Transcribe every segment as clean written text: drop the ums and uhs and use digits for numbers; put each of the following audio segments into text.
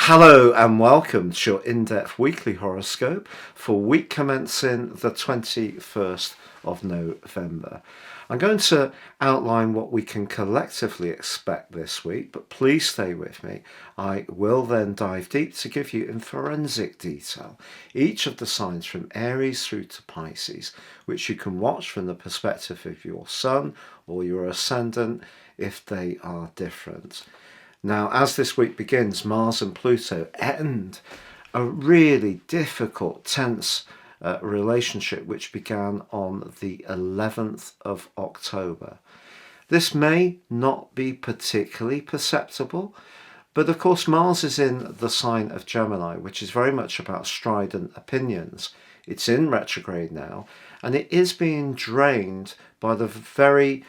Hello and welcome to your in-depth weekly horoscope for week commencing the 21st of November. I'm going to outline what we can collectively expect this week, but please stay with me. I will then dive deep to give you in forensic detail each of the signs from Aries through to Pisces, which you can watch from the perspective of your sun or your ascendant if they are different. Now, as this week begins, Mars and Pluto end a really difficult, tense relationship which began on the 11th of October. This may not be particularly perceptible, but of course Mars is in the sign of Gemini, which is very much about strident opinions. It's in retrograde now, and it is being drained by the very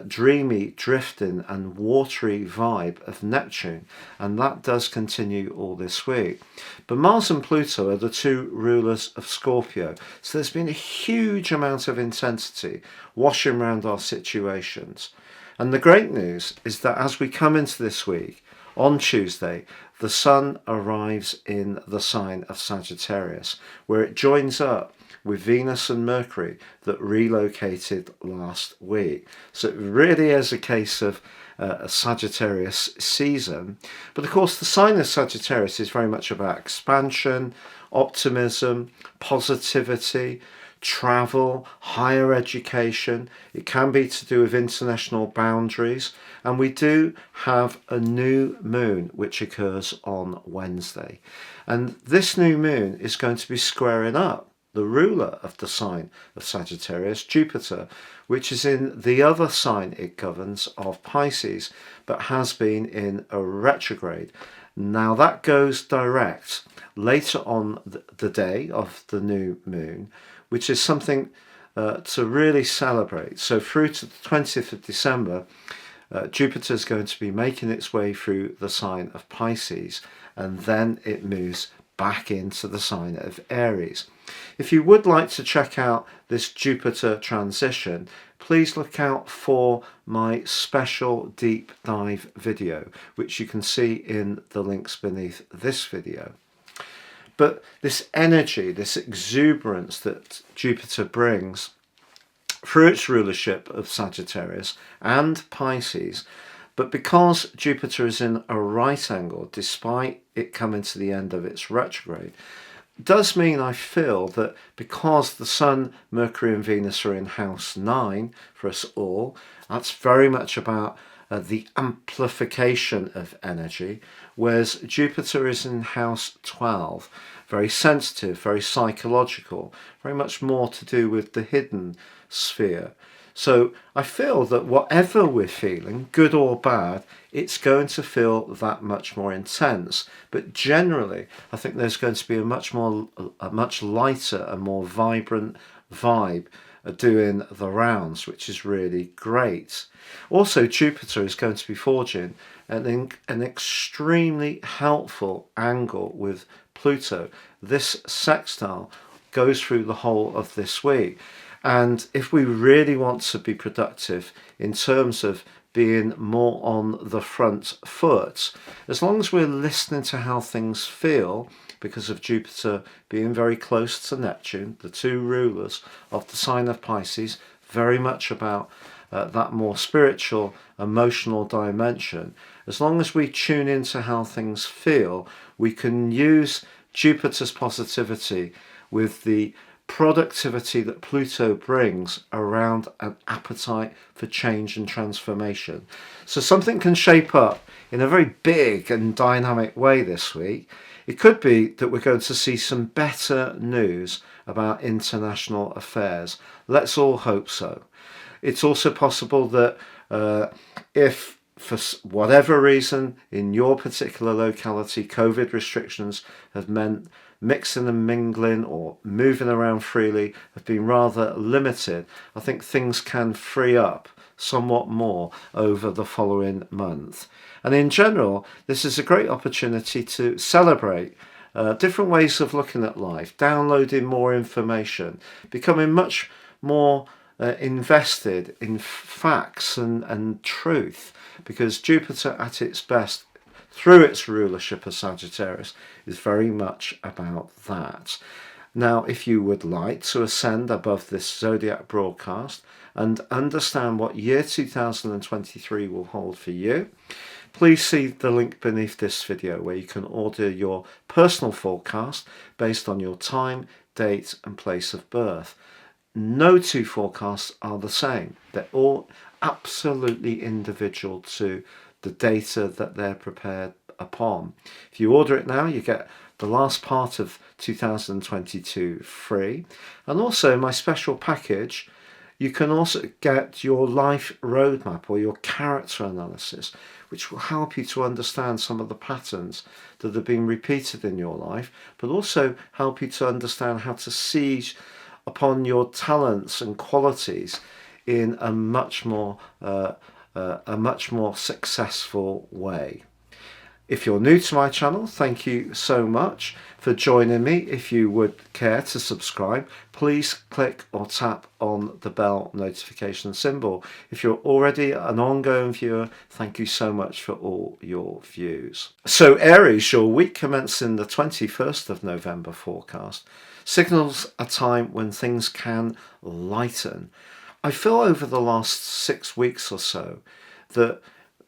dreamy, drifting and watery vibe of Neptune, and that does continue all this week. But Mars and Pluto are the two rulers of Scorpio, so there's been a huge amount of intensity washing around our situations. And the great news is that as we come into this week, on Tuesday, the Sun arrives in the sign of Sagittarius, where it joins up with Venus and Mercury that relocated last week. So it really is a case of a Sagittarius season. But of course, the sign of Sagittarius is very much about expansion, optimism, positivity, travel, higher education. It can be to do with international boundaries. And we do have a new moon which occurs on Wednesday. And this new moon is going to be squaring up the ruler of the sign of Sagittarius, Jupiter, which is in the other sign it governs of Pisces, but has been in a retrograde. Now that goes direct later on the day of the new moon, which is something to really celebrate. So through to the 20th of December, Jupiter is going to be making its way through the sign of Pisces, and then it moves back into the sign of Aries. If you would like to check out this Jupiter transition, please look out for my special deep dive video, which you can see in the links beneath this video. But this energy, this exuberance that Jupiter brings through its rulership of Sagittarius and Pisces, but because Jupiter is in a right angle, despite it coming to the end of its retrograde, does mean I feel that because the Sun, Mercury and Venus are in house 9 for us all, that's very much about the amplification of energy, whereas Jupiter is in house 12, very sensitive, very psychological, very much more to do with the hidden sphere. So I feel that whatever we're feeling, good or bad, it's going to feel that much more intense. But generally, I think there's going to be a much lighter and more vibrant vibe doing the rounds, which is really great. Also, Jupiter is going to be forging an extremely helpful angle with Pluto. This sextile goes through the whole of this week. And if we really want to be productive in terms of being more on the front foot, as long as we're listening to how things feel, because of Jupiter being very close to Neptune, the two rulers of the sign of Pisces, very much about that more spiritual, emotional dimension. As long as we tune into how things feel, we can use Jupiter's positivity with the productivity that Pluto brings around an appetite for change and transformation. So something can shape up in a very big and dynamic way this week. It could be that we're going to see some better news about international affairs. Let's all hope so. It's also possible that if for whatever reason in your particular locality COVID restrictions have meant mixing and mingling or moving around freely have been rather limited, I think things can free up somewhat more over the following month. And in general, this is a great opportunity to celebrate different ways of looking at life, downloading more information, becoming much more invested in facts and truth, because Jupiter at its best through its rulership of Sagittarius, is very much about that. Now, if you would like to ascend above this zodiac broadcast and understand what year 2023 will hold for you, please see the link beneath this video where you can order your personal forecast based on your time, date and place of birth. No two forecasts are the same. They're all absolutely individual to the data that they're prepared upon. If you order it now, you get the last part of 2022 free, and also my special package. You can also get your life roadmap or your character analysis, which will help you to understand some of the patterns that have been repeated in your life, but also help you to understand how to seize upon your talents and qualities in a much more successful way. If you're new to my channel, thank you so much for joining me. If you would care to subscribe, please click or tap on the bell notification symbol. If you're already an ongoing viewer, thank you so much for all your views. So Aries, your week commencing the 21st of November forecast signals a time when things can lighten. I feel over the last 6 weeks or so that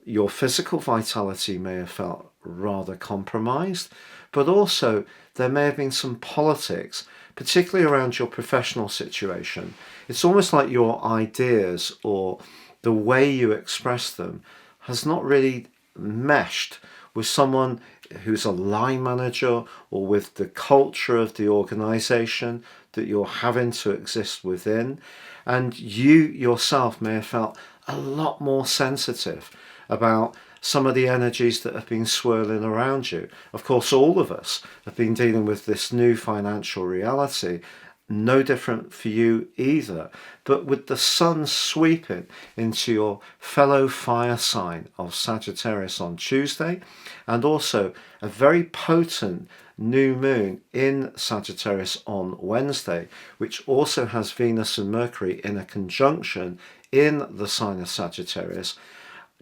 your physical vitality may have felt rather compromised, but also there may have been some politics, particularly around your professional situation. It's almost like your ideas or the way you express them has not really meshed with someone who's a line manager or with the culture of the organization that you're having to exist within. And you yourself may have felt a lot more sensitive about some of the energies that have been swirling around you. Of course, all of us have been dealing with this new financial reality, no different for you either. But with the sun sweeping into your fellow fire sign of Sagittarius on Tuesday, and also a very potent new moon in Sagittarius on Wednesday, which also has Venus and Mercury in a conjunction in the sign of Sagittarius.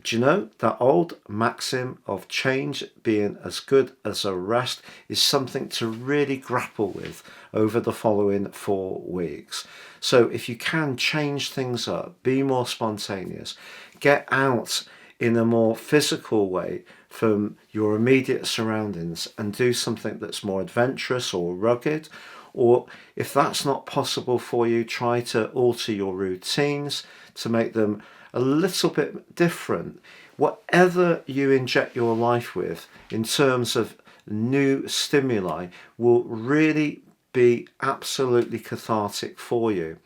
Do you know that old maxim of change being as good as a rest is something to really grapple with over the following 4 weeks. So if you can change things up, be more spontaneous, get out in a more physical way from your immediate surroundings and do something that's more adventurous or rugged, or if that's not possible for you, try to alter your routines to make them a little bit different. Whatever you inject your life with in terms of new stimuli will really be absolutely cathartic for you.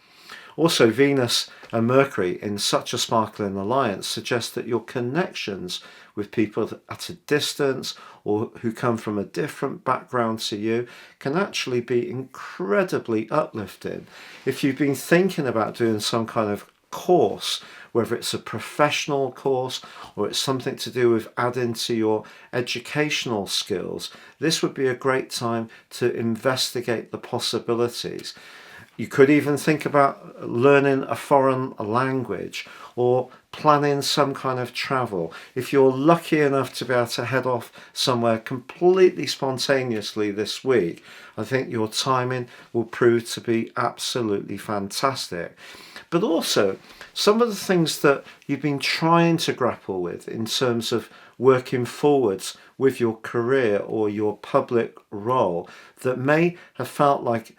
Also, Venus and Mercury in such a sparkling alliance suggests that your connections with people at a distance or who come from a different background to you can actually be incredibly uplifting. If you've been thinking about doing some kind of course, whether it's a professional course or it's something to do with adding to your educational skills, this would be a great time to investigate the possibilities. You could even think about learning a foreign language or planning some kind of travel. If you're lucky enough to be able to head off somewhere completely spontaneously this week, I think your timing will prove to be absolutely fantastic. But also, some of the things that you've been trying to grapple with in terms of working forwards with your career or your public role that may have felt like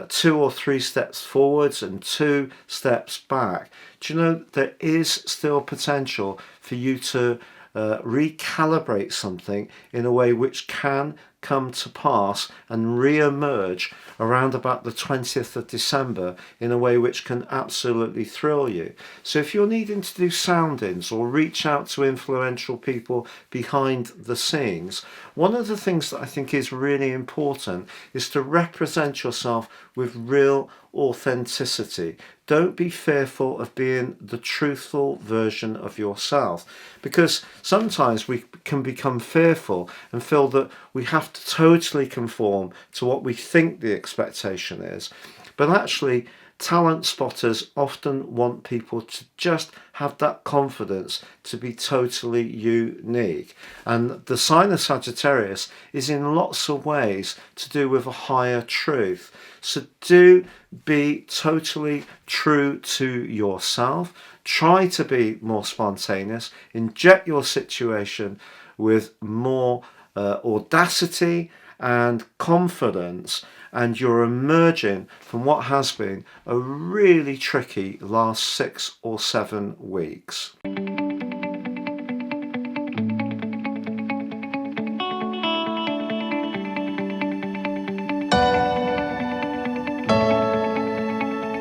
2 or 3 steps forwards and 2 steps back. Do you know there is still potential for you to recalibrate something in a way which can come to pass and re-emerge around about the 20th of December in a way which can absolutely thrill you. So if you're needing to do soundings or reach out to influential people behind the scenes, one of the things that I think is really important is to represent yourself with real authenticity. Don't be fearful of being the truthful version of yourself, because sometimes we can become fearful and feel that we have to totally conform to what we think the expectation is. But actually, talent spotters often want people to just have that confidence to be totally unique. And the sign of Sagittarius is in lots of ways to do with a higher truth. So do be totally true to yourself. Try to be more spontaneous. Inject your situation with more audacity and confidence, and you're emerging from what has been a really tricky last 6 or 7 weeks.